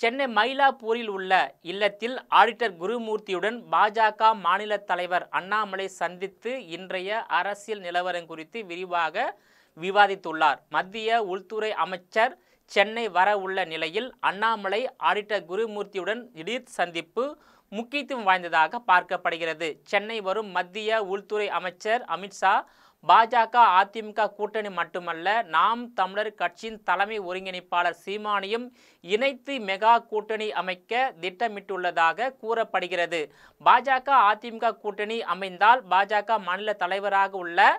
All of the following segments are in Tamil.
சென்னை மயிலாப்பூரில் உள்ள இல்லத்தில் ஆடிட்டர் குருமூர்த்தியுடன் பாஜக மாநில தலைவர் அண்ணாமலை சந்தித்து இன்றைய அரசியல் நிலவரம் குறித்து விரிவாக விவாதித்துள்ளார். மத்திய உள்துறை அமைச்சர் சென்னை வர உள்ள நிலையில் அண்ணாமலை ஆடிட்டர் குருமூர்த்தியுடன் திடீர் சந்திப்பு முக்கியத்துவம் வாய்ந்ததாக பார்க்கப்படுகிறது. சென்னை வரும் மத்திய உள்துறை அமைச்சர் அமித்ஷா பாஜக அதிமுக கூட்டணி மட்டுமல்ல, நாம் தமிழர் கட்சியின் தலைமை ஒருங்கிணைப்பாளர் சீமானையும் இணைத்து மெகா கூட்டணி அமைக்க திட்டமிட்டுள்ளதாக கூறப்படுகிறது. பாஜக அதிமுக கூட்டணி அமைந்தால் பாஜக மாநில தலைவராக உள்ள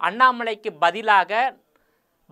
அண்ணாமலைக்கு பதிலாக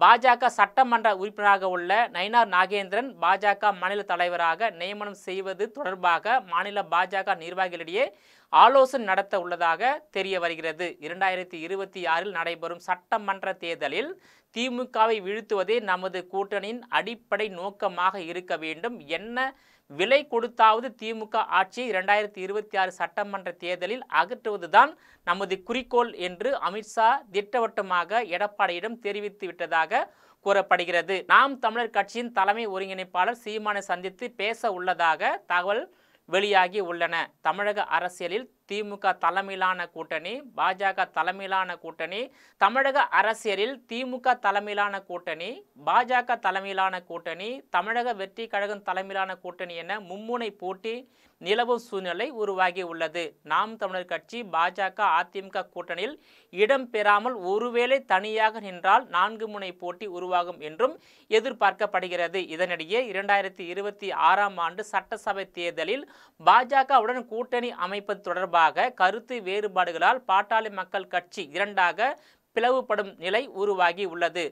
பாஜக சட்டமன்ற உறுப்பினராக உள்ள நயினார் நாகேந்திரன் பாஜக மாநில தலைவராக நியமனம் செய்வது தொடர்பாக மாநில பாஜக நிர்வாகிகளிடையே ஆலோசனை நடத்த உள்ளதாக தெரிய வருகிறது. 2026 நடைபெறும் சட்டமன்ற தேர்தலில் திமுகவை வீழ்த்துவதே நமது கூட்டணியின் அடிப்படை நோக்கமாக இருக்க வேண்டும். என்ன விலை கொடுத்தாவது திமுக ஆட்சியை 2026 சட்டமன்ற தேர்தலில் அகற்றுவதுதான் நமது குறிக்கோள் என்று அமித்ஷா திட்டவட்டமாக எடப்பாடியிடம் தெரிவித்து விட்டதாக கூறப்படுகிறது. நாம் தமிழர் கட்சியின் தலைமை ஒருங்கிணைப்பாளர் சீமானை சந்தித்து பேச உள்ளதாக தகவல் வெளியாகி உள்ளன. தமிழக அரசியலில் திமுக தலைமையிலான கூட்டணி, பாஜக தலைமையிலான கூட்டணி, தமிழக அரசியலில் திமுக தலைமையிலான கூட்டணி, பாஜக தலைமையிலான கூட்டணி, தமிழக வெற்றி கழகம் தலைமையிலான கூட்டணி என மும்முனை போட்டி நிலவும் சூழ்நிலை உருவாகி உள்ளது. நாம் தமிழர் கட்சி பாஜக அதிமுக கூட்டணியில் இடம் பெறாமல் ஒருவேளை தனியாக நின்றால் 4 முனை போட்டி உருவாகும் என்றும் எதிர்பார்க்கப்படுகிறது. இதனிடையே 2026 ஆண்டு சட்டசபை தேர்தலில் பாஜகவுடன் கூட்டணி அமைப்பது தொடர்பாக கருத்து வேறுபாடுகளால் பாட்டாளி மக்கள் கட்சி இரண்டாக பிளவுபடும் நிலை உருவாகி உள்ளது.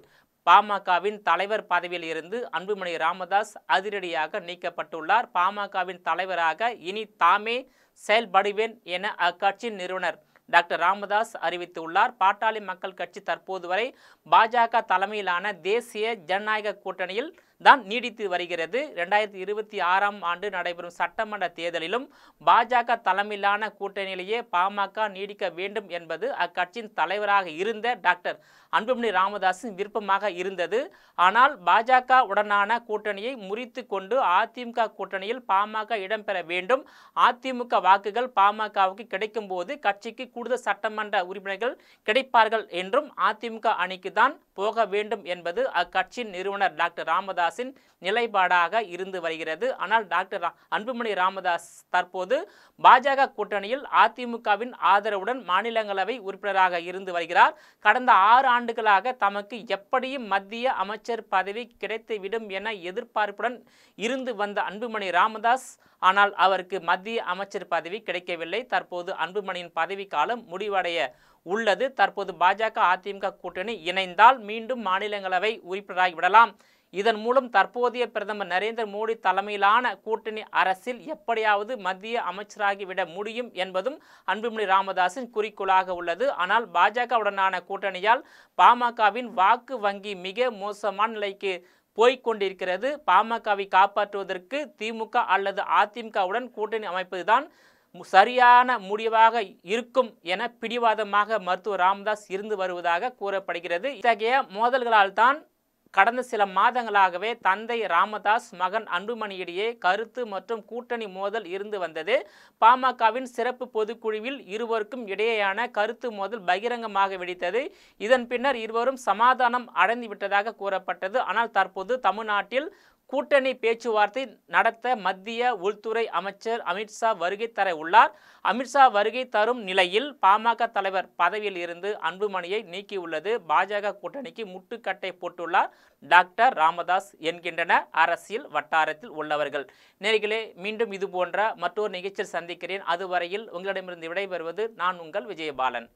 பாமகவின் தலைவர் பதவியில் இருந்து அன்புமணி ராமதாஸ் அதிரடியாக நீக்கப்பட்டுள்ளார். பாமகவின் தலைவராக இனி தாமே செயல்படுவேன் என அக்கட்சியின் நிறுவனர் டாக்டர் ராமதாஸ் அறிவித்துள்ளார். பாட்டாளி மக்கள் கட்சி தற்போது வரை பாஜக தலைமையிலான தேசிய ஜனநாயக கூட்டணியில் தான் நீடித்து வருகிறது. 2026 ஆண்டு நடைபெறும் சட்டமன்ற தேர்தலிலும் பாஜக தலைமையிலான கூட்டணியிலேயே பாமக நீடிக்க வேண்டும் என்பது அக்கட்சியின் தலைவராக இருந்த டாக்டர் அன்புமணி ராமதாஸின் விருப்பமாக இருந்தது. ஆனால் பாஜக உடனான கூட்டணியை முறித்து கொண்டு அதிமுக கூட்டணியில் பாமக இடம்பெற வேண்டும், அதிமுக வாக்குகள் பாமகவுக்கு கிடைக்கும் போது கட்சிக்கு கூடுதல் சட்டமன்ற உறுப்பினர்கள் கிடைப்பார்கள் என்றும் அதிமுக அணிக்கு தான் போக வேண்டும் என்பது அக்கட்சியின் நிறுவனர் டாக்டர் ராமதாஸின் நிலைப்பாடாக இருந்து வருகிறது. ஆனால் டாக்டர் அன்புமணி ராமதாஸ் தற்போது பாஜக கூட்டணியில் அதிமுகவின் ஆதரவுடன் மாநிலங்களவை உறுப்பினராக இருந்து வருகிறார். கடந்த 6 ஆண்டுகளாக தமக்கு எப்படியும் மத்திய அமைச்சர் பதவி கிடைத்துவிடும் என எதிர்பார்ப்புடன் இருந்து வந்த அன்புமணி ராமதாஸ், ஆனால் அவருக்கு மத்திய அமைச்சர் பதவி கிடைக்கவில்லை. தற்போது அன்புமணியின் பதவி காலம் முடிவடைய உள்ளது. தற்போது பாஜக அதிமுக கூட்டணி இணைந்தால் மீண்டும் மாநிலங்களவை உறுப்பினராகி விடலாம். இதன் மூலம் தற்போதைய பிரதமர் நரேந்திர மோடி தலைமையிலான கூட்டணி அரசில் எப்படியாவது மத்திய அமைச்சராகிவிட முடியும் என்பதும் அன்புமணி ராமதாஸின் குறிக்கோளாக உள்ளது. ஆனால் பாஜகவுடனான கூட்டணியால் பாமகவின் வாக்கு வங்கி மிக மோசமான நிலைக்கு போய்கொண்டிருக்கிறது. பாமகவை காப்பாற்றுவதற்கு திமுக அல்லது அதிமுகவுடன் கூட்டணி அமைப்பதுதான் சரியான முடிவாக இருக்கும் என பிடிவாதமாக மருத்துவர் ராமதாஸ் இருந்து வருவதாக கூறப்படுகிறது. இத்தகைய மோதல்களால் தான் கடந்த சில மாதங்களாகவே தந்தை ராமதாஸ் மகன் அன்புமணியிடையே கருத்து மற்றும் கூட்டணி மோதல் இருந்து வந்தது. பாமகவின் சிறப்பு பொதுக்குழுவில் இருவருக்கும் இடையேயான கருத்து மோதல் பகிரங்கமாக வெடித்தது. இதன் பின்னர் இருவரும் சமாதானம் அடைந்து விட்டதாக கூறப்பட்டது. ஆனால் தற்போது தமிழ்நாட்டில் கூட்டணி பேச்சுவார்த்தை நடத்த மத்திய உள்துறை அமைச்சர் அமித்ஷா வருகை தர உள்ளார். அமித்ஷா வருகை தரும் நிலையில் பாமக தலைவர் பதவியில் இருந்து அன்புமணியை நீக்கியுள்ளது பாஜக கூட்டணிக்கு முட்டுக்கட்டை போட்டுள்ளார் டாக்டர் ராமதாஸ் என்கின்றனர் அரசியல் வட்டாரத்தில் உள்ளவர்கள். நேயர்களே, மீண்டும் இது போன்ற மற்றொரு நிகழ்ச்சியில் சந்திக்கிறேன். அதுவரையில் உங்களிடமிருந்து விடைபெறுவது நான் உங்கள் விஜயபாலன்.